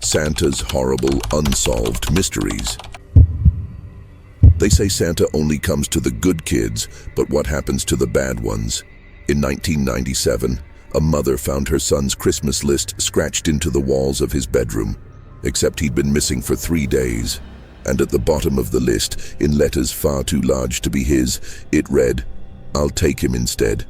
Santa's horrible, unsolved mysteries. They say Santa only comes to the good kids, but what happens to the bad ones? In 1997, a mother found her son's Christmas list scratched into the walls of his bedroom, except he'd been missing for 3 days. And at the bottom of the list, in letters far too large to be his, it read, "I'll take him instead."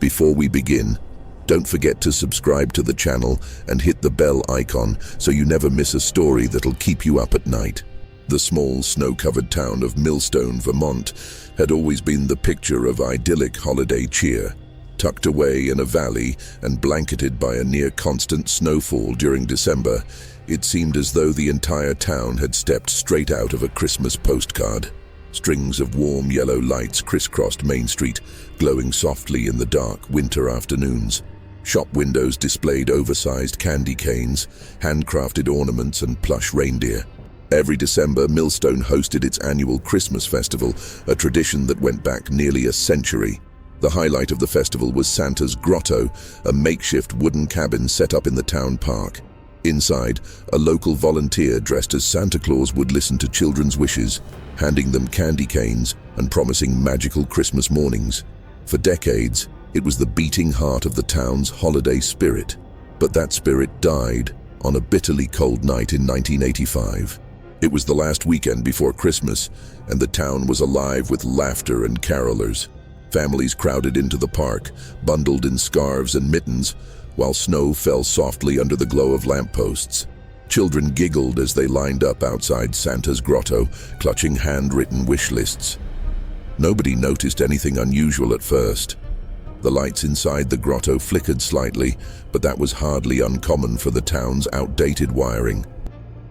Before we begin, don't forget to subscribe to the channel and hit the bell icon so you never miss a story that'll keep you up at night. The small, snow-covered town of Millstone, Vermont, had always been the picture of idyllic holiday cheer. Tucked away in a valley and blanketed by a near-constant snowfall during December, it seemed as though the entire town had stepped straight out of a Christmas postcard. Strings of warm yellow lights crisscrossed Main Street, glowing softly in the dark winter afternoons. Shop windows displayed oversized candy canes, handcrafted ornaments, and plush reindeer. Every December, Millstone hosted its annual Christmas festival, a tradition that went back nearly a century. The highlight of the festival was Santa's Grotto, a makeshift wooden cabin set up in the town park. Inside, a local volunteer dressed as Santa Claus would listen to children's wishes, handing them candy canes and promising magical Christmas mornings. For decades, it was the beating heart of the town's holiday spirit. But that spirit died on a bitterly cold night in 1985. It was the last weekend before Christmas, and the town was alive with laughter and carolers. Families crowded into the park, bundled in scarves and mittens, while snow fell softly under the glow of lampposts. Children giggled as they lined up outside Santa's Grotto, clutching handwritten wish lists. Nobody noticed anything unusual at first. The lights inside the grotto flickered slightly, but that was hardly uncommon for the town's outdated wiring.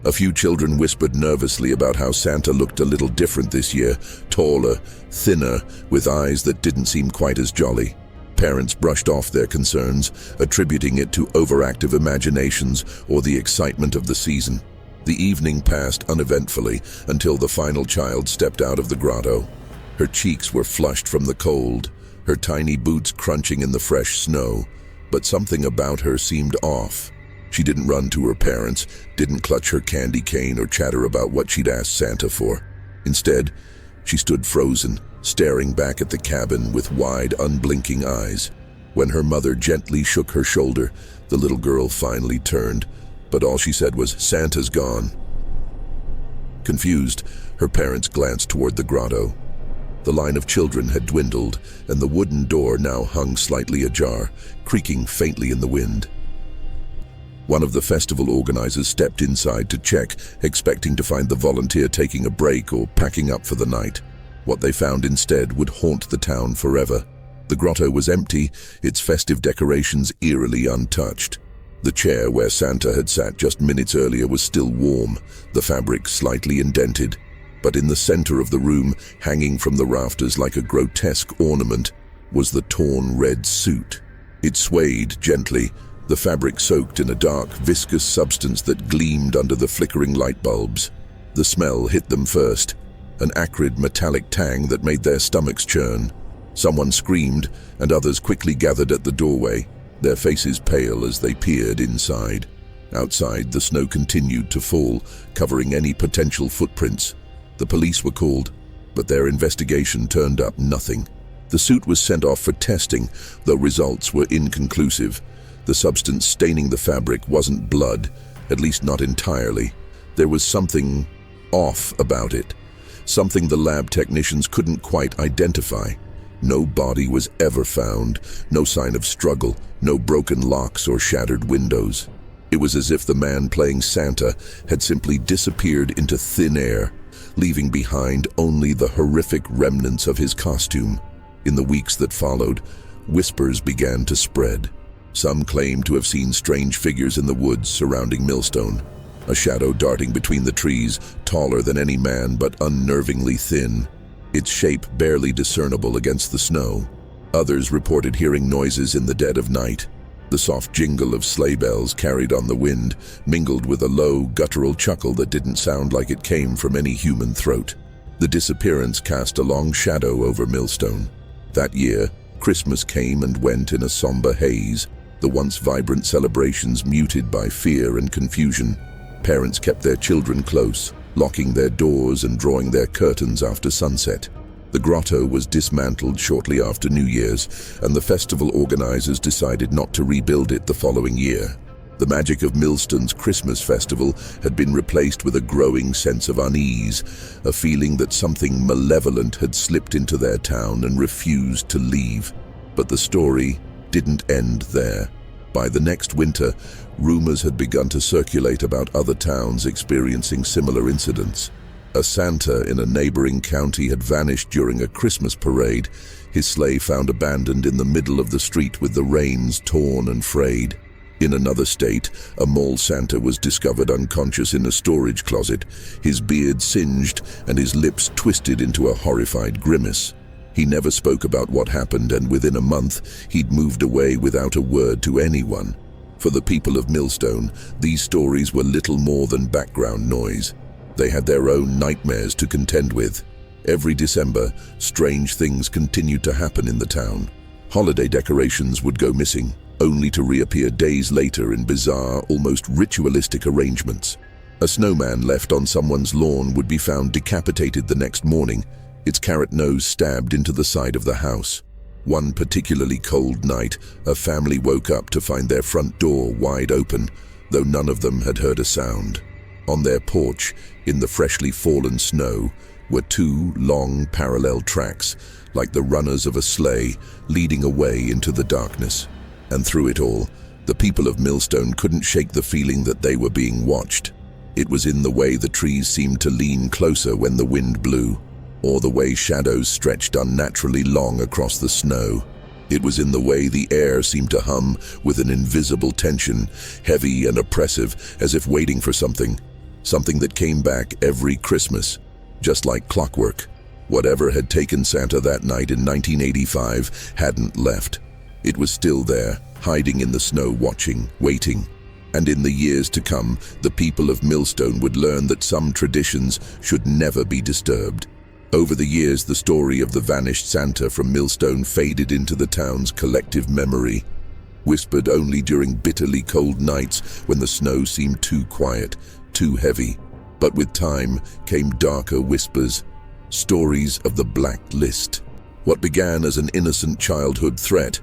A few children whispered nervously about how Santa looked a little different this year, taller, thinner, with eyes that didn't seem quite as jolly. Parents brushed off their concerns, attributing it to overactive imaginations or the excitement of the season. The evening passed uneventfully until the final child stepped out of the grotto. Her cheeks were flushed from the cold, her tiny boots crunching in the fresh snow, but something about her seemed off. She didn't run to her parents, didn't clutch her candy cane or chatter about what she'd asked Santa for. Instead, she stood frozen, staring back at the cabin with wide, unblinking eyes. When her mother gently shook her shoulder, the little girl finally turned, but all she said was, "Santa's gone." Confused, her parents glanced toward the grotto. The line of children had dwindled, and the wooden door now hung slightly ajar, creaking faintly in the wind. One of the festival organizers stepped inside to check, expecting to find the volunteer taking a break or packing up for the night. What they found instead would haunt the town forever. The grotto was empty, its festive decorations eerily untouched. The chair where Santa had sat just minutes earlier was still warm, the fabric slightly indented. But in the center of the room, hanging from the rafters like a grotesque ornament, was the torn red suit. It swayed gently, the fabric soaked in a dark, viscous substance that gleamed under the flickering light bulbs. The smell hit them first, an acrid metallic tang that made their stomachs churn. Someone screamed, and others quickly gathered at the doorway, their faces pale as they peered inside. Outside, the snow continued to fall, covering any potential footprints. The police were called, but their investigation turned up nothing. The suit was sent off for testing, though results were inconclusive. The substance staining the fabric wasn't blood, at least not entirely. There was something off about it, something the lab technicians couldn't quite identify. No body was ever found, no sign of struggle, no broken locks or shattered windows. It was as if the man playing Santa had simply disappeared into thin air, leaving behind only the horrific remnants of his costume. In the weeks that followed, whispers began to spread. Some claimed to have seen strange figures in the woods surrounding Millstone, a shadow darting between the trees, taller than any man but unnervingly thin, its shape barely discernible against the snow. Others reported hearing noises in the dead of night. The soft jingle of sleigh bells carried on the wind, mingled with a low, guttural chuckle that didn't sound like it came from any human throat. The disappearance cast a long shadow over Millstone. That year, Christmas came and went in a somber haze, the once vibrant celebrations muted by fear and confusion. Parents kept their children close, locking their doors and drawing their curtains after sunset. The grotto was dismantled shortly after New Year's, and the festival organizers decided not to rebuild it the following year. The magic of Millstone's Christmas festival had been replaced with a growing sense of unease, a feeling that something malevolent had slipped into their town and refused to leave. But the story didn't end there. By the next winter, rumors had begun to circulate about other towns experiencing similar incidents. A Santa in a neighboring county had vanished during a Christmas parade, his sleigh found abandoned in the middle of the street with the reins torn and frayed. In another state, a mall Santa was discovered unconscious in a storage closet, his beard singed and his lips twisted into a horrified grimace. He never spoke about what happened, and within a month, he'd moved away without a word to anyone. For the people of Millstone, these stories were little more than background noise. They had their own nightmares to contend with. Every December, strange things continued to happen in the town. Holiday decorations would go missing, only to reappear days later in bizarre, almost ritualistic arrangements. A snowman left on someone's lawn would be found decapitated the next morning, its carrot nose stabbed into the side of the house. One particularly cold night, a family woke up to find their front door wide open, though none of them had heard a sound. On their porch, in the freshly fallen snow, were two long parallel tracks, like the runners of a sleigh, leading away into the darkness. And through it all, the people of Millstone couldn't shake the feeling that they were being watched. It was in the way the trees seemed to lean closer when the wind blew, or the way shadows stretched unnaturally long across the snow. It was in the way the air seemed to hum with an invisible tension, heavy and oppressive, as if waiting for something that came back every Christmas, just like clockwork. Whatever had taken Santa that night in 1985 hadn't left. It was still there, hiding in the snow, watching, waiting. And in the years to come, the people of Millstone would learn that some traditions should never be disturbed. Over the years, the story of the vanished Santa from Millstone faded into the town's collective memory, whispered only during bitterly cold nights when the snow seemed too quiet, too heavy. But with time came darker whispers, stories of the Black List. What began as an innocent childhood threat,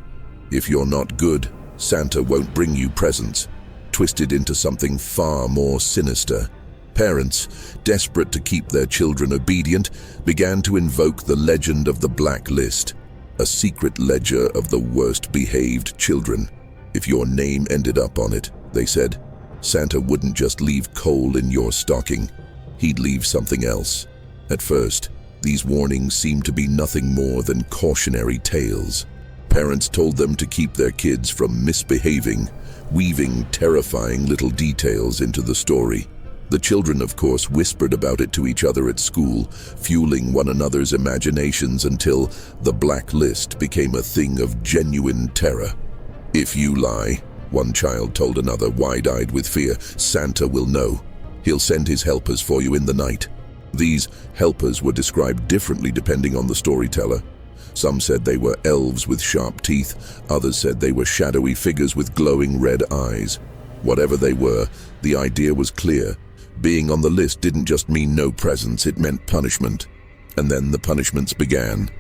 if you're not good, Santa won't bring you presents, twisted into something far more sinister. Parents, desperate to keep their children obedient, began to invoke the legend of the Black List, a secret ledger of the worst-behaved children. If your name ended up on it, they said, Santa wouldn't just leave coal in your stocking, he'd leave something else. At first, these warnings seemed to be nothing more than cautionary tales. Parents told them to keep their kids from misbehaving, weaving terrifying little details into the story. The children, of course, whispered about it to each other at school, fueling one another's imaginations until the Black List became a thing of genuine terror. If you lie, one child told another, wide-eyed with fear, Santa will know. He'll send his helpers for you in the night. These helpers were described differently depending on the storyteller. Some said they were elves with sharp teeth, others said they were shadowy figures with glowing red eyes. Whatever they were, the idea was clear. Being on the list didn't just mean no presents, it meant punishment. And then the punishments began.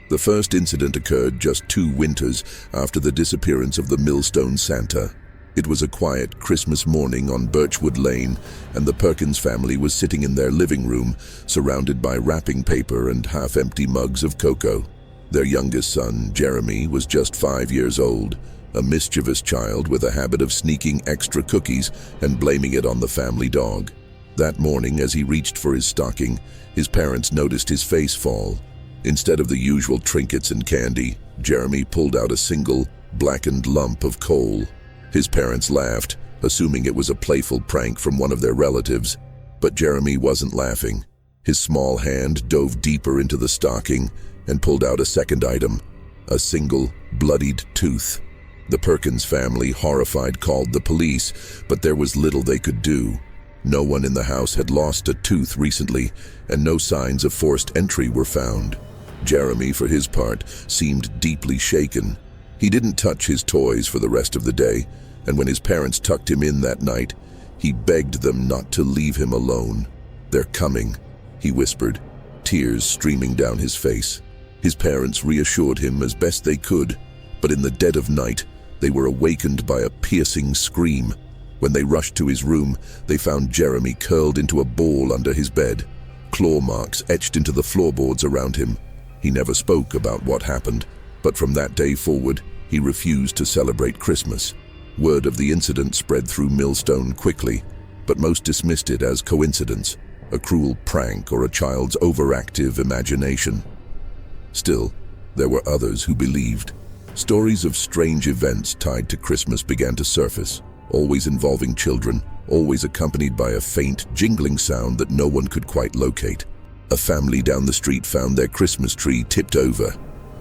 The first incident occurred just 2 winters after the disappearance of the Millstone Santa. It was a quiet Christmas morning on Birchwood Lane, and the Perkins family was sitting in their living room, surrounded by wrapping paper and half-empty mugs of cocoa. Their youngest son, Jeremy, was just 5 years old, a mischievous child with a habit of sneaking extra cookies and blaming it on the family dog. That morning, as he reached for his stocking, his parents noticed his face fall. Instead of the usual trinkets and candy, Jeremy pulled out a single, blackened lump of coal. His parents laughed, assuming it was a playful prank from one of their relatives. But Jeremy wasn't laughing. His small hand dove deeper into the stocking and pulled out a second item, a single, bloodied tooth. The Perkins family, horrified, called the police, but there was little they could do. No one in the house had lost a tooth recently, and no signs of forced entry were found. Jeremy, for his part, seemed deeply shaken. He didn't touch his toys for the rest of the day, and when his parents tucked him in that night, He begged them not to leave him alone. "They're coming," he whispered, tears streaming down his face. His parents reassured him as best they could, but in the dead of night, they were awakened by a piercing scream. When they rushed to his room, they found Jeremy curled into a ball under his bed, claw marks etched into the floorboards around him. He never spoke about what happened, but from that day forward, he refused to celebrate Christmas. Word of the incident spread through Millstone quickly, but most dismissed it as coincidence, a cruel prank or a child's overactive imagination. Still, there were others who believed. Stories of strange events tied to Christmas began to surface, always involving children, always accompanied by a faint, jingling sound that no one could quite locate. A family down the street found their Christmas tree tipped over,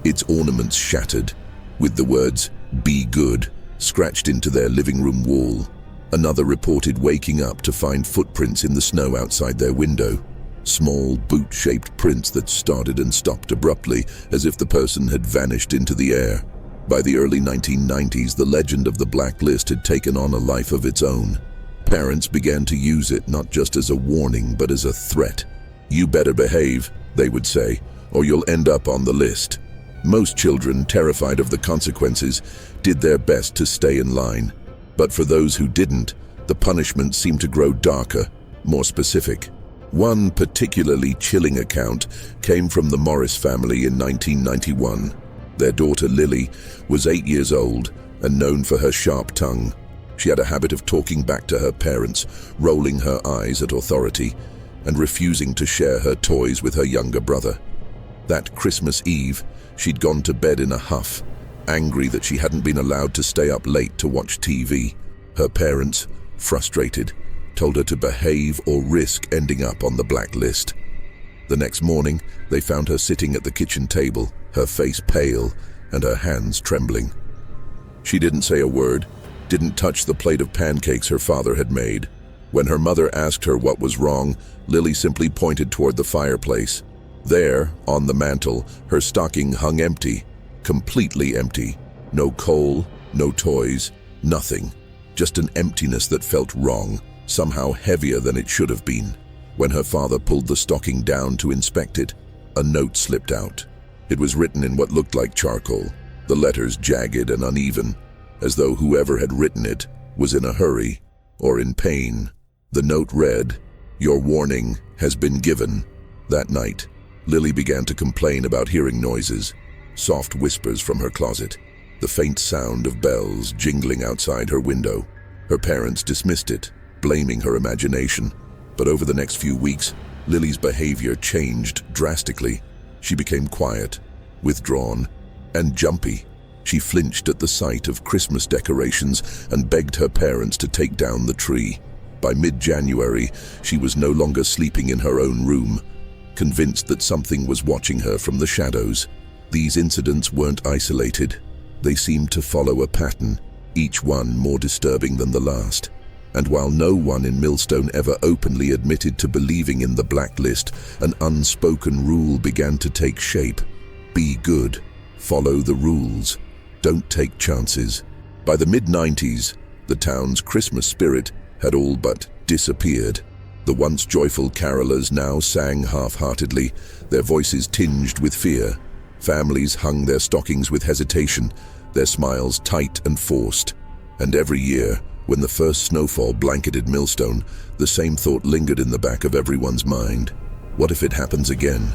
its ornaments shattered, with the words, "Be good," scratched into their living room wall. Another reported waking up to find footprints in the snow outside their window, small, boot-shaped prints that started and stopped abruptly, as if the person had vanished into the air. By the early 1990s, the legend of the Blacklist had taken on a life of its own. Parents began to use it not just as a warning, but as a threat. "You better behave," they would say, "or you'll end up on the list." Most children, terrified of the consequences, did their best to stay in line. But for those who didn't, the punishment seemed to grow darker, more specific. One particularly chilling account came from the Morris family in 1991. Their daughter Lily was 8 years old and known for her sharp tongue. She had a habit of talking back to her parents, rolling her eyes at authority, and refusing to share her toys with her younger brother. That Christmas Eve, she'd gone to bed in a huff, angry that she hadn't been allowed to stay up late to watch TV. Her parents, frustrated, told her to behave or risk ending up on the blacklist. The next morning, they found her sitting at the kitchen table, her face pale and her hands trembling. She didn't say a word, didn't touch the plate of pancakes her father had made. When her mother asked her what was wrong, Lily simply pointed toward the fireplace. There, on the mantel, her stocking hung empty, completely empty. No coal, no toys, nothing. Just an emptiness that felt wrong, somehow heavier than it should have been. When her father pulled the stocking down to inspect it, a note slipped out. It was written in what looked like charcoal, the letters jagged and uneven, as though whoever had written it was in a hurry or in pain. The note read, "Your warning has been given." That night, Lily began to complain about hearing noises, soft whispers from her closet, the faint sound of bells jingling outside her window. Her parents dismissed it, blaming her imagination. But over the next few weeks, Lily's behavior changed drastically. She became quiet, withdrawn, and jumpy. She flinched at the sight of Christmas decorations and begged her parents to take down the tree. By mid-January, she was no longer sleeping in her own room, convinced that something was watching her from the shadows. These incidents weren't isolated. They seemed to follow a pattern, each one more disturbing than the last. And while no one in Millstone ever openly admitted to believing in the blacklist, an unspoken rule began to take shape. Be good. Follow the rules. Don't take chances. By the mid-90s, the town's Christmas spirit had all but disappeared. The once joyful carolers now sang half-heartedly, their voices tinged with fear. Families hung their stockings with hesitation, their smiles tight and forced. And every year, when the first snowfall blanketed Millstone, the same thought lingered in the back of everyone's mind. What if it happens again?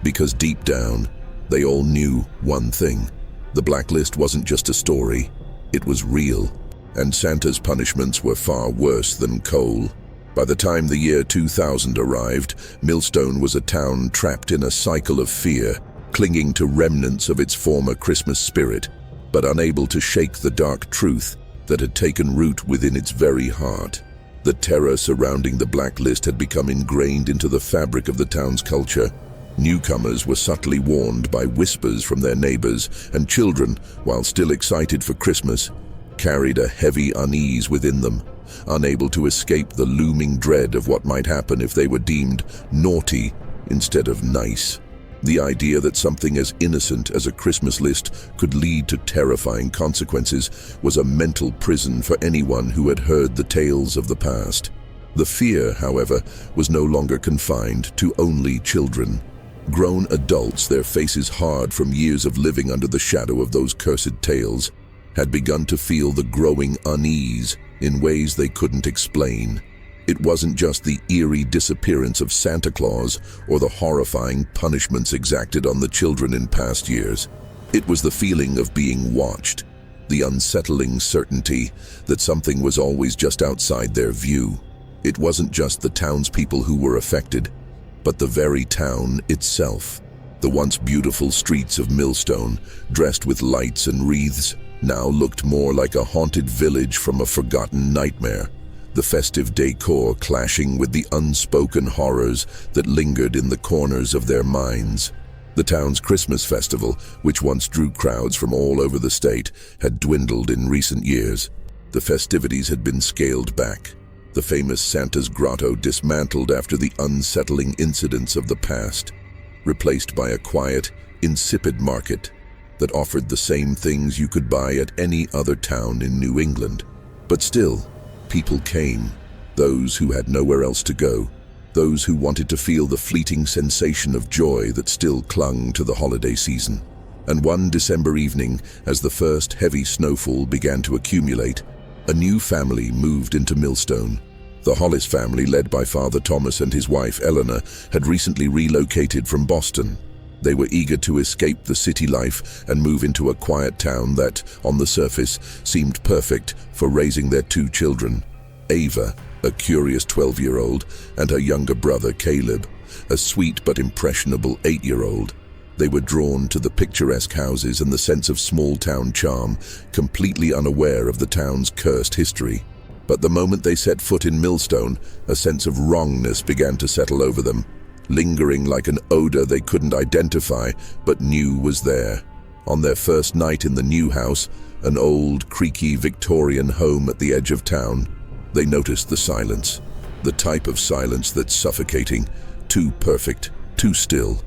Because deep down, they all knew one thing. The blacklist wasn't just a story, it was real. And Santa's punishments were far worse than coal. By the time the year 2000 arrived, Millstone was a town trapped in a cycle of fear, clinging to remnants of its former Christmas spirit, but unable to shake the dark truth that had taken root within its very heart. The terror surrounding the blacklist had become ingrained into the fabric of the town's culture. Newcomers were subtly warned by whispers from their neighbors, and children, while still excited for Christmas, carried a heavy unease within them, unable to escape the looming dread of what might happen if they were deemed naughty instead of nice. The idea that something as innocent as a Christmas list could lead to terrifying consequences was a mental prison for anyone who had heard the tales of the past. The fear, however, was no longer confined to only children. Grown adults, their faces hard from years of living under the shadow of those cursed tales, had begun to feel the growing unease in ways they couldn't explain. It wasn't just the eerie disappearance of Santa Claus or the horrifying punishments exacted on the children in past years. It was the feeling of being watched, the unsettling certainty that something was always just outside their view. It wasn't just the townspeople who were affected, but the very town itself. The once beautiful streets of Millstone, dressed with lights and wreaths, now looked more like a haunted village from a forgotten nightmare, the festive decor clashing with the unspoken horrors that lingered in the corners of their minds. The town's Christmas festival, which once drew crowds from all over the state, had dwindled in recent years. The festivities had been scaled back, the famous Santa's grotto dismantled after the unsettling incidents of the past, replaced by a quiet, insipid market that offered the same things you could buy at any other town in New England. But still, people came, those who had nowhere else to go, those who wanted to feel the fleeting sensation of joy that still clung to the holiday season. And one December evening, as the first heavy snowfall began to accumulate, a new family moved into Millstone. The Hollis family, led by Father Thomas and his wife Eleanor, had recently relocated from Boston. They were eager to escape the city life and move into a quiet town that, on the surface, seemed perfect for raising their two children. Ava, a curious 12-year-old, and her younger brother Caleb, a sweet but impressionable 8-year-old. They were drawn to the picturesque houses and the sense of small-town charm, completely unaware of the town's cursed history. But the moment they set foot in Millstone, a sense of wrongness began to settle over them, lingering like an odor they couldn't identify but knew was there. On their first night in the new house, an old, creaky Victorian home at the edge of town, they noticed the silence, the type of silence that's suffocating, too perfect, too still.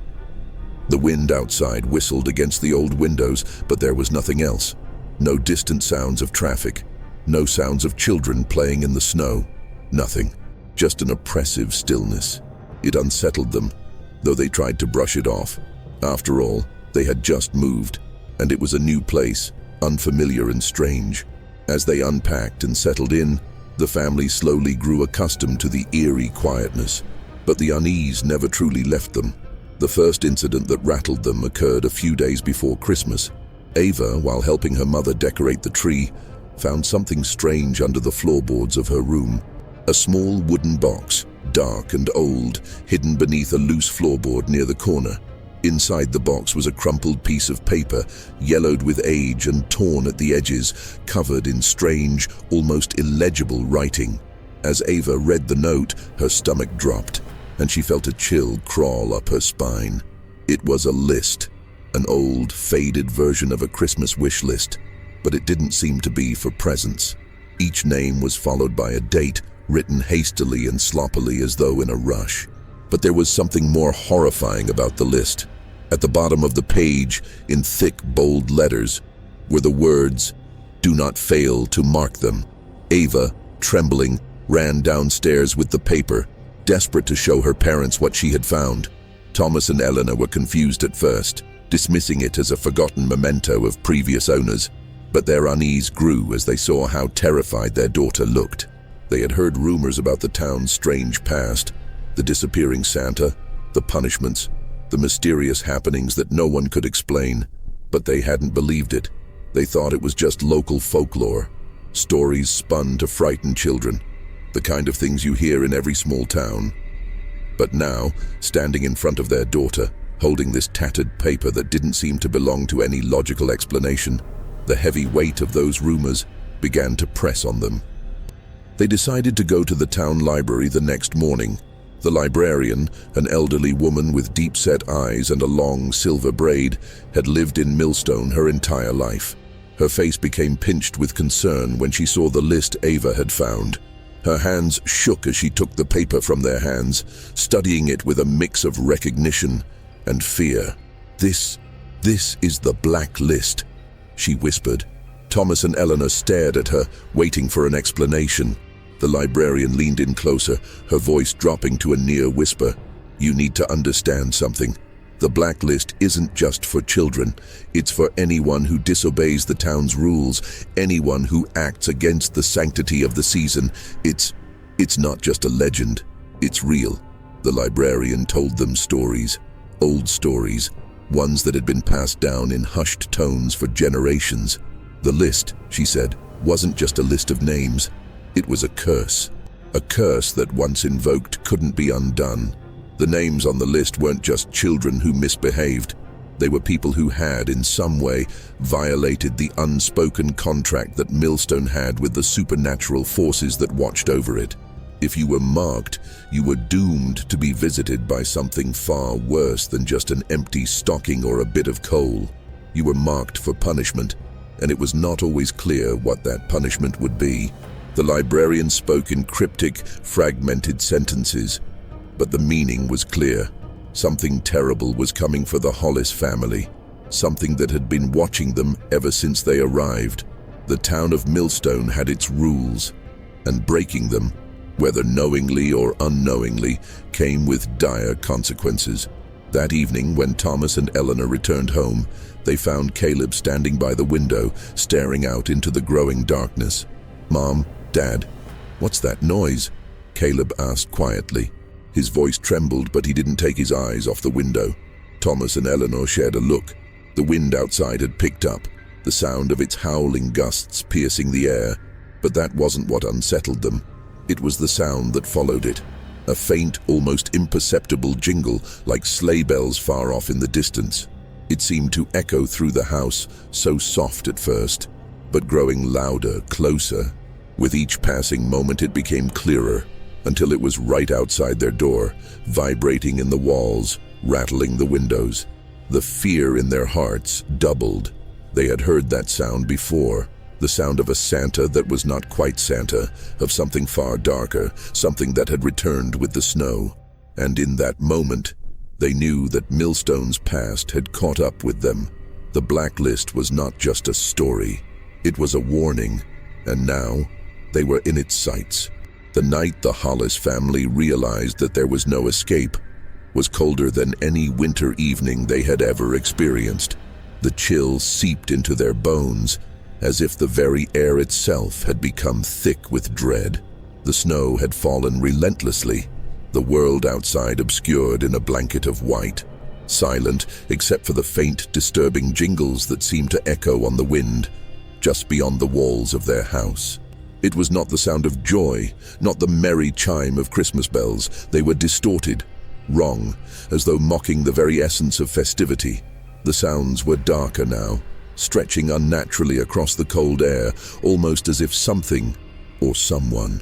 The wind outside whistled against the old windows, but there was nothing else. No distant sounds of traffic, no sounds of children playing in the snow, nothing, just an oppressive stillness. It unsettled them, though they tried to brush it off. After all, they had just moved, and it was a new place, unfamiliar and strange. As they unpacked and settled in, the family slowly grew accustomed to the eerie quietness, but the unease never truly left them. The first incident that rattled them occurred a few days before Christmas. Ava, while helping her mother decorate the tree, found something strange under the floorboards of her room. A small wooden box, dark and old, hidden beneath a loose floorboard near the corner. Inside the box was a crumpled piece of paper, yellowed with age and torn at the edges, covered in strange, almost illegible writing. As Ava read the note, her stomach dropped, and she felt a chill crawl up her spine. It was a list, an old, faded version of a Christmas wish list, but it didn't seem to be for presents. Each name was followed by a date, written hastily and sloppily as though in a rush. But there was something more horrifying about the list. At the bottom of the page, in thick, bold letters, were the words, "Do not fail to mark them." Ava, trembling, ran downstairs with the paper, desperate to show her parents what she had found. Thomas and Eleanor were confused at first, dismissing it as a forgotten memento of previous owners, but their unease grew as they saw how terrified their daughter looked. They had heard rumors about the town's strange past, the disappearing Santa, the punishments, the mysterious happenings that no one could explain, but they hadn't believed it. They thought it was just local folklore, stories spun to frighten children, the kind of things you hear in every small town. But now, standing in front of their daughter, holding this tattered paper that didn't seem to belong to any logical explanation, the heavy weight of those rumors began to press on them. They decided to go to the town library the next morning. The librarian, an elderly woman with deep-set eyes and a long silver braid, had lived in Millstone her entire life. Her face became pinched with concern when she saw the list Ava had found. Her hands shook as she took the paper from their hands, studying it with a mix of recognition and fear. This is the Black List," she whispered. Thomas and Eleanor stared at her, waiting for an explanation. The librarian leaned in closer, her voice dropping to a near whisper. "You need to understand something. The Black List isn't just for children. It's for anyone who disobeys the town's rules, anyone who acts against the sanctity of the season. It's not just a legend. It's real." The librarian told them stories, old stories, ones that had been passed down in hushed tones for generations. "The list," she said, "wasn't just a list of names. It was a curse that once invoked couldn't be undone. The names on the list weren't just children who misbehaved. They were people who had, in some way, violated the unspoken contract that Millstone had with the supernatural forces that watched over it. If you were marked, you were doomed to be visited by something far worse than just an empty stocking or a bit of coal. You were marked for punishment, and it was not always clear what that punishment would be." The librarian spoke in cryptic, fragmented sentences, but the meaning was clear. Something terrible was coming for the Hollis family, something that had been watching them ever since they arrived. The town of Millstone had its rules, and breaking them, whether knowingly or unknowingly, came with dire consequences. That evening, when Thomas and Eleanor returned home, they found Caleb standing by the window, staring out into the growing darkness. "Mom, Dad, what's that noise?" Caleb asked quietly. His voice trembled, but he didn't take his eyes off the window. Thomas and Eleanor shared a look. The wind outside had picked up, the sound of its howling gusts piercing the air, but that wasn't what unsettled them. It was the sound that followed it. A faint, almost imperceptible jingle, like sleigh bells far off in the distance. It seemed to echo through the house, so soft at first, but growing louder, closer. With each passing moment it became clearer, until it was right outside their door, vibrating in the walls, rattling the windows. The fear in their hearts doubled. They had heard that sound before, the sound of a Santa that was not quite Santa, of something far darker, something that had returned with the snow. And in that moment, they knew that Millstone's past had caught up with them. The Black List was not just a story, it was a warning, and now they were in its sights. The night the Hollis family realized that there was no escape was colder than any winter evening they had ever experienced. The chill seeped into their bones, as if the very air itself had become thick with dread. The snow had fallen relentlessly, the world outside obscured in a blanket of white, silent except for the faint, disturbing jingles that seemed to echo on the wind, just beyond the walls of their house. It was not the sound of joy, not the merry chime of Christmas bells. They were distorted, wrong, as though mocking the very essence of festivity. The sounds were darker now, stretching unnaturally across the cold air, almost as if something, or someone,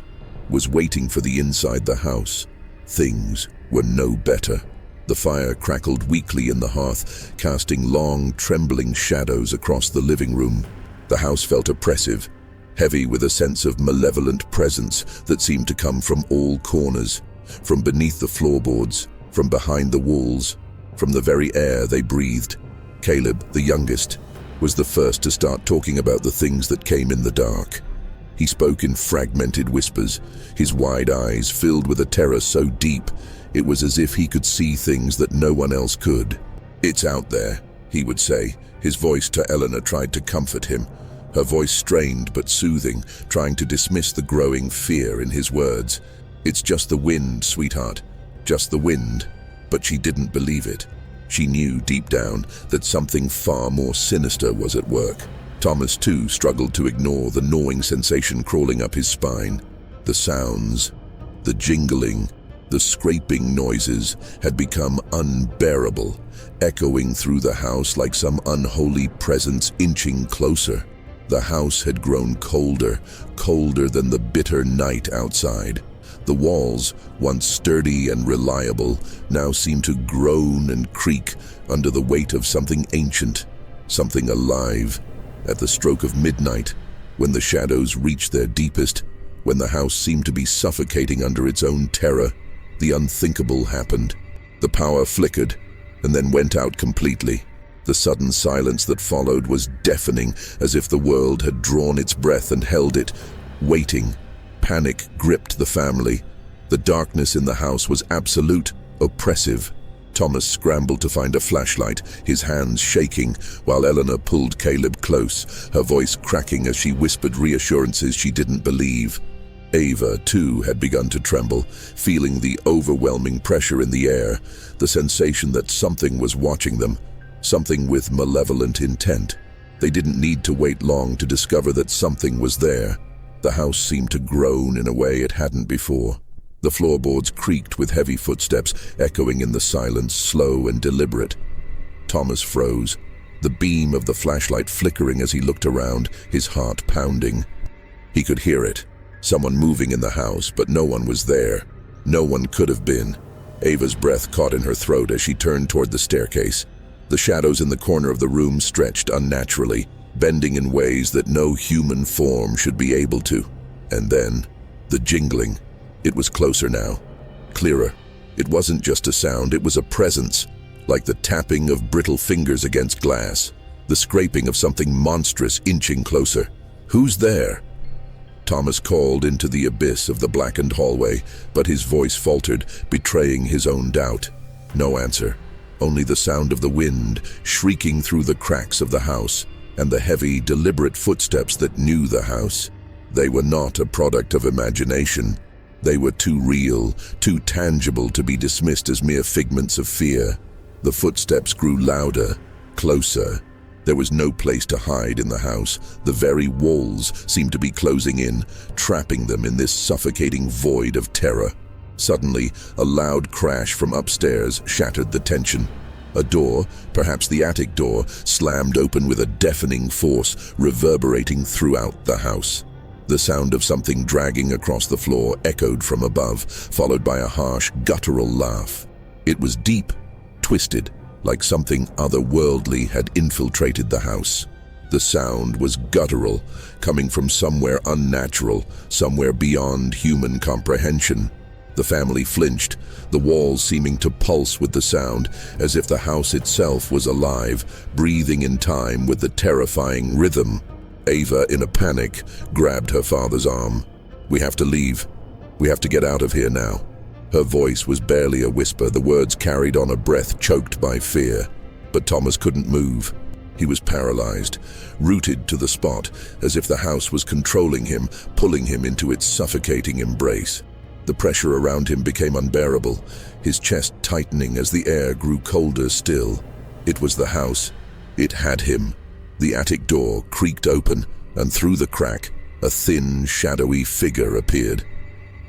was waiting for the inside the house. Things were no better. The fire crackled weakly in the hearth, casting long, trembling shadows across the living room. The house felt oppressive, heavy with a sense of malevolent presence that seemed to come from all corners, from beneath the floorboards, from behind the walls, from the very air they breathed. Caleb, the youngest, was the first to start talking about the things that came in the dark. He spoke in fragmented whispers, his wide eyes filled with a terror so deep it was as if he could see things that no one else could. "It's out there," he would say. His voice to Eleanor tried to comfort him, her voice strained but soothing, trying to dismiss the growing fear in his words. "It's just the wind, sweetheart, just the wind." But she didn't believe it. She knew deep down that something far more sinister was at work. Thomas, too, struggled to ignore the gnawing sensation crawling up his spine. The sounds, the jingling, the scraping noises had become unbearable, echoing through the house like some unholy presence inching closer. The house had grown colder, colder than the bitter night outside. The walls, once sturdy and reliable, now seemed to groan and creak under the weight of something ancient, something alive. At the stroke of midnight, when the shadows reached their deepest, when the house seemed to be suffocating under its own terror, the unthinkable happened. The power flickered, and then went out completely. The sudden silence that followed was deafening, as if the world had drawn its breath and held it, waiting. Panic gripped the family. The darkness in the house was absolute, oppressive. Thomas scrambled to find a flashlight, his hands shaking, while Eleanor pulled Caleb close, her voice cracking as she whispered reassurances she didn't believe. Ava, too, had begun to tremble, feeling the overwhelming pressure in the air, the sensation that something was watching them, something with malevolent intent. They didn't need to wait long to discover that something was there. The house seemed to groan in a way it hadn't before. The floorboards creaked with heavy footsteps, echoing in the silence, slow and deliberate. Thomas froze, the beam of the flashlight flickering as he looked around, his heart pounding. He could hear it, someone moving in the house, but no one was there. No one could have been. Ava's breath caught in her throat as she turned toward the staircase. The shadows in the corner of the room stretched unnaturally, bending in ways that no human form should be able to. And then, the jingling. It was closer now, clearer. It wasn't just a sound, it was a presence, like the tapping of brittle fingers against glass, the scraping of something monstrous inching closer. "Who's there?" Thomas called into the abyss of the blackened hallway, but his voice faltered, betraying his own doubt. No answer, only the sound of the wind shrieking through the cracks of the house, and the heavy, deliberate footsteps that knew the house. They were not a product of imagination. They were too real, too tangible to be dismissed as mere figments of fear. The footsteps grew louder, closer. There was no place to hide in the house. The very walls seemed to be closing in, trapping them in this suffocating void of terror. Suddenly, a loud crash from upstairs shattered the tension. A door, perhaps the attic door, slammed open with a deafening force, reverberating throughout the house. The sound of something dragging across the floor echoed from above, followed by a harsh, guttural laugh. It was deep, twisted, like something otherworldly had infiltrated the house. The sound was guttural, coming from somewhere unnatural, somewhere beyond human comprehension. The family flinched, the walls seeming to pulse with the sound, as if the house itself was alive, breathing in time with the terrifying rhythm. Ava, in a panic, grabbed her father's arm. "We have to leave. We have to get out of here now." Her voice was barely a whisper, the words carried on a breath choked by fear. But Thomas couldn't move. He was paralyzed, rooted to the spot, as if the house was controlling him, pulling him into its suffocating embrace. The pressure around him became unbearable, his chest tightening as the air grew colder still. It was the house. It had him. The attic door creaked open, and through the crack, a thin, shadowy figure appeared.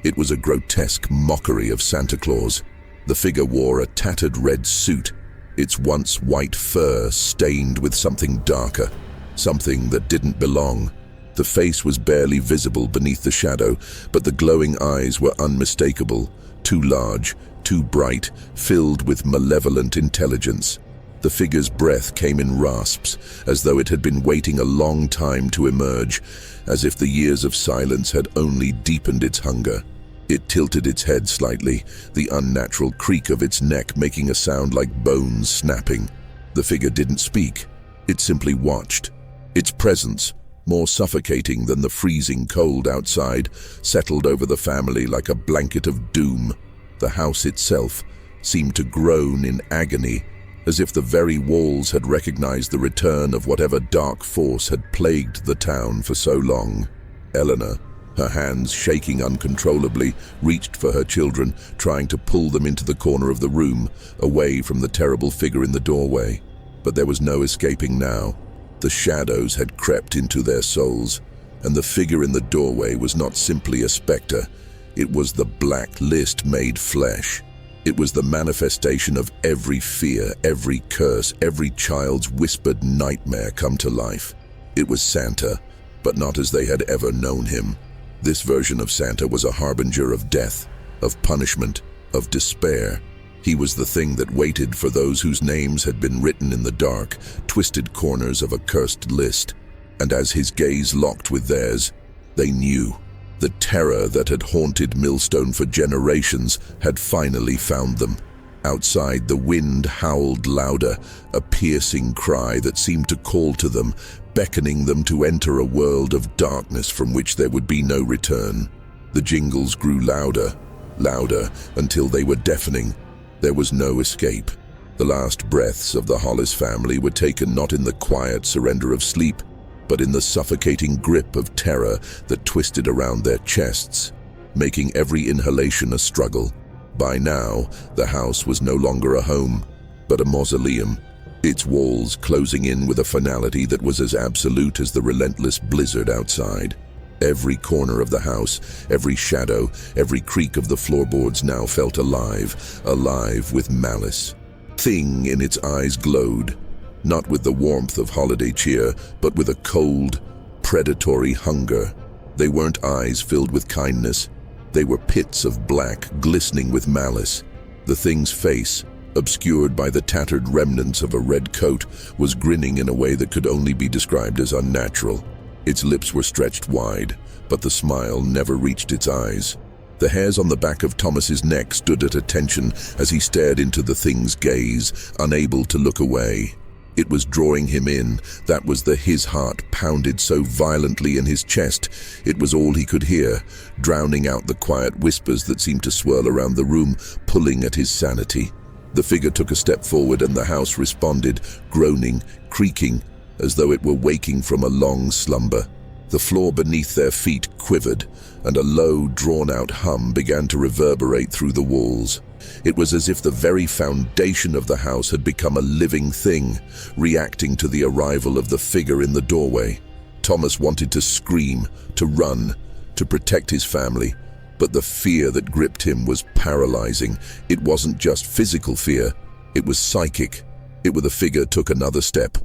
It was a grotesque mockery of Santa Claus. The figure wore a tattered red suit, its once white fur stained with something darker, something that didn't belong. The face was barely visible beneath the shadow, but the glowing eyes were unmistakable, too large, too bright, filled with malevolent intelligence. The figure's breath came in rasps, as though it had been waiting a long time to emerge, as if the years of silence had only deepened its hunger. It tilted its head slightly, the unnatural creak of its neck making a sound like bones snapping. The figure didn't speak. It simply watched. Its presence, more suffocating than the freezing cold outside, settled over the family like a blanket of doom. The house itself seemed to groan in agony, as if the very walls had recognized the return of whatever dark force had plagued the town for so long. Eleanor, her hands shaking uncontrollably, reached for her children, trying to pull them into the corner of the room, away from the terrible figure in the doorway. But there was no escaping now. The shadows had crept into their souls, and the figure in the doorway was not simply a specter. It was the Black List made flesh. It was the manifestation of every fear, every curse, every child's whispered nightmare come to life. It was Santa, but not as they had ever known him. This version of Santa was a harbinger of death, of punishment, of despair. He was the thing that waited for those whose names had been written in the dark, twisted corners of a cursed list. And as his gaze locked with theirs, they knew. The terror that had haunted Millstone for generations had finally found them. Outside, the wind howled louder, a piercing cry that seemed to call to them, beckoning them to enter a world of darkness from which there would be no return. The jingles grew louder, louder, until they were deafening. There was no escape. The last breaths of the Hollis family were taken not in the quiet surrender of sleep, but in the suffocating grip of terror that twisted around their chests, making every inhalation a struggle. By now, the house was no longer a home, but a mausoleum, its walls closing in with a finality that was as absolute as the relentless blizzard outside. Every corner of the house, every shadow, every creak of the floorboards now felt alive, alive with malice. Thing in its eyes glowed, not with the warmth of holiday cheer, but with a cold, predatory hunger. They weren't eyes filled with kindness. They were pits of black, glistening with malice. The thing's face, obscured by the tattered remnants of a red coat, was grinning in a way that could only be described as unnatural. Its lips were stretched wide, but the smile never reached its eyes. The hairs on the back of Thomas's neck stood at attention as he stared into the thing's gaze, unable to look away. It was drawing him in. That was his heart pounded so violently in his chest. It was all he could hear, drowning out the quiet whispers that seemed to swirl around the room, pulling at his sanity. The figure took a step forward and the house responded, groaning, creaking, as though it were waking from a long slumber. The floor beneath their feet quivered, and a low, drawn-out hum began to reverberate through the walls. It was as if the very foundation of the house had become a living thing, reacting to the arrival of the figure in the doorway. Thomas wanted to scream, to run, to protect his family, but the fear that gripped him was paralyzing. It wasn't just physical fear, it was psychic. The figure took another step,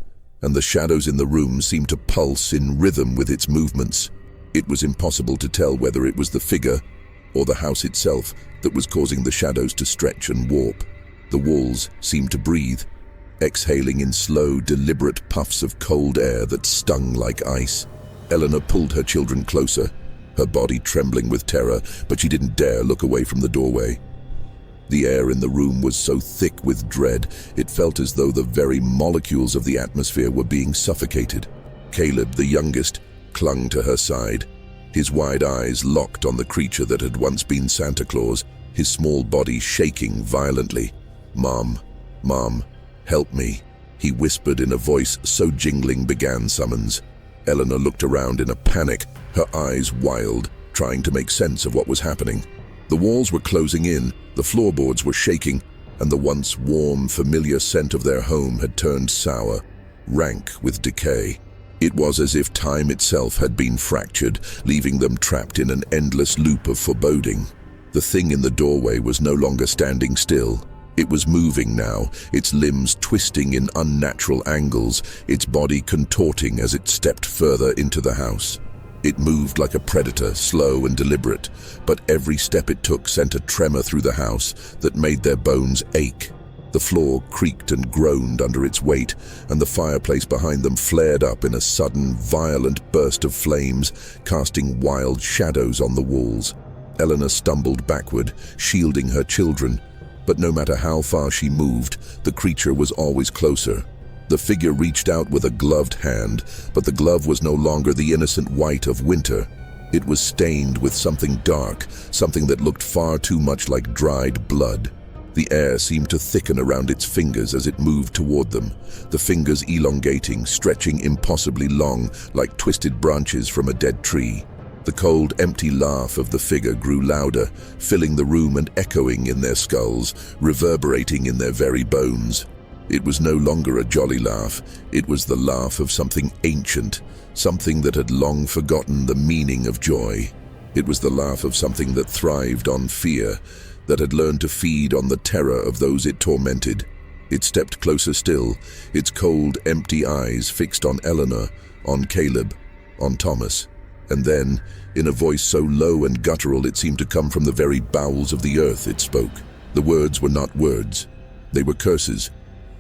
and the shadows in the room seemed to pulse in rhythm with its movements. It was impossible to tell whether it was the figure or the house itself that was causing the shadows to stretch and warp. The walls seemed to breathe, exhaling in slow, deliberate puffs of cold air that stung like ice. Eleanor pulled her children closer, her body trembling with terror, but she didn't dare look away from the doorway. The air in the room was so thick with dread, it felt as though the very molecules of the atmosphere were being suffocated. Caleb, the youngest, clung to her side, his wide eyes locked on the creature that had once been Santa Claus, his small body shaking violently. "Mom, Mom, help me," he whispered in a voice so jingling began summons. Eleanor looked around in a panic, her eyes wild, trying to make sense of what was happening. The walls were closing in, the floorboards were shaking, and the once warm, familiar scent of their home had turned sour, rank with decay. It was as if time itself had been fractured, leaving them trapped in an endless loop of foreboding. The thing in the doorway was no longer standing still. It was moving now, its limbs twisting in unnatural angles, its body contorting as it stepped further into the house. It moved like a predator, slow and deliberate, but every step it took sent a tremor through the house that made their bones ache. The floor creaked and groaned under its weight, and the fireplace behind them flared up in a sudden, violent burst of flames, casting wild shadows on the walls. Eleanor stumbled backward, shielding her children, but no matter how far she moved, the creature was always closer. The figure reached out with a gloved hand, but the glove was no longer the innocent white of winter. It was stained with something dark, something that looked far too much like dried blood. The air seemed to thicken around its fingers as it moved toward them, the fingers elongating, stretching impossibly long, like twisted branches from a dead tree. The cold, empty laugh of the figure grew louder, filling the room and echoing in their skulls, reverberating in their very bones. It was no longer a jolly laugh. It was the laugh of something ancient, something that had long forgotten the meaning of joy. It was the laugh of something that thrived on fear, that had learned to feed on the terror of those it tormented. It stepped closer still, its cold, empty eyes fixed on Eleanor, on Caleb, on Thomas. And then, in a voice so low and guttural it seemed to come from the very bowels of the earth, it spoke. The words were not words. They were curses,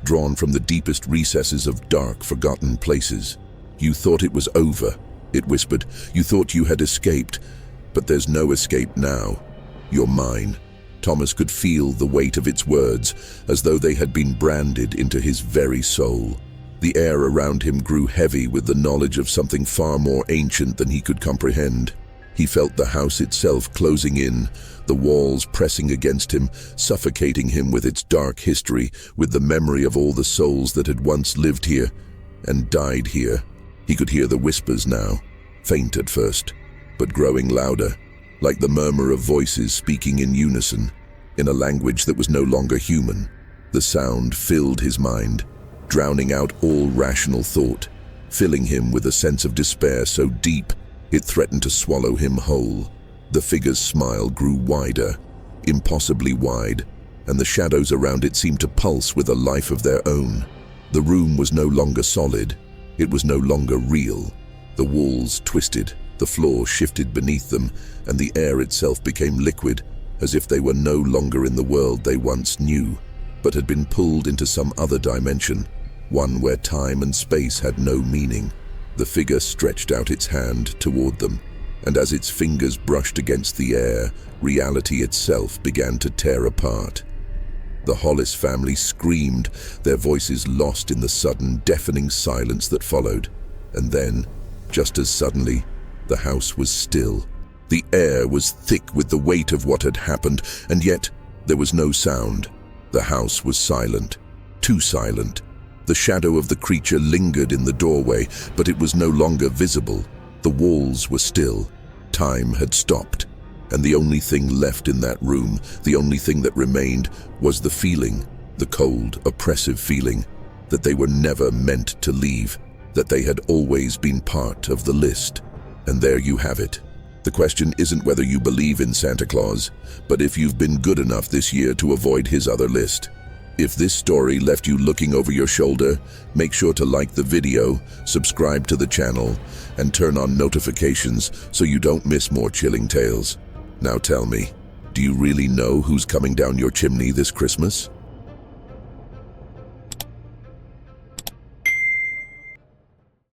drawn from the deepest recesses of dark, forgotten places. "You thought it was over," it whispered. "You thought you had escaped, but there's no escape now. You're mine. Thomas could feel the weight of its words, as though they had been branded into his very soul. The air around him grew heavy with the knowledge of something far more ancient than he could comprehend. He felt the house itself closing in, the walls pressing against him, suffocating him with its dark history, with the memory of all the souls that had once lived here and died here. He could hear the whispers now, faint at first, but growing louder, like the murmur of voices speaking in unison, in a language that was no longer human. The sound filled his mind, drowning out all rational thought, filling him with a sense of despair so deep it threatened to swallow him whole. The figure's smile grew wider, impossibly wide, and the shadows around it seemed to pulse with a life of their own. The room was no longer solid. It was no longer real. The walls twisted, the floor shifted beneath them, and the air itself became liquid, as if they were no longer in the world they once knew, but had been pulled into some other dimension, one where time and space had no meaning. The figure stretched out its hand toward them, and as its fingers brushed against the air, reality itself began to tear apart. The Hollis family screamed, their voices lost in the sudden, deafening silence that followed. And then, just as suddenly, the house was still. The air was thick with the weight of what had happened, and yet there was no sound. The house was silent, too silent. The shadow of the creature lingered in the doorway, but it was no longer visible. The walls were still. Time had stopped, and the only thing left in that room, the only thing that remained, was the feeling, the cold, oppressive feeling, that they were never meant to leave, that they had always been part of the list. And there you have it. The question isn't whether you believe in Santa Claus, but if you've been good enough this year to avoid his other list. If this story left you looking over your shoulder, make sure to like the video, subscribe to the channel, and turn on notifications so you don't miss more chilling tales. Now tell me, do you really know who's coming down your chimney this Christmas?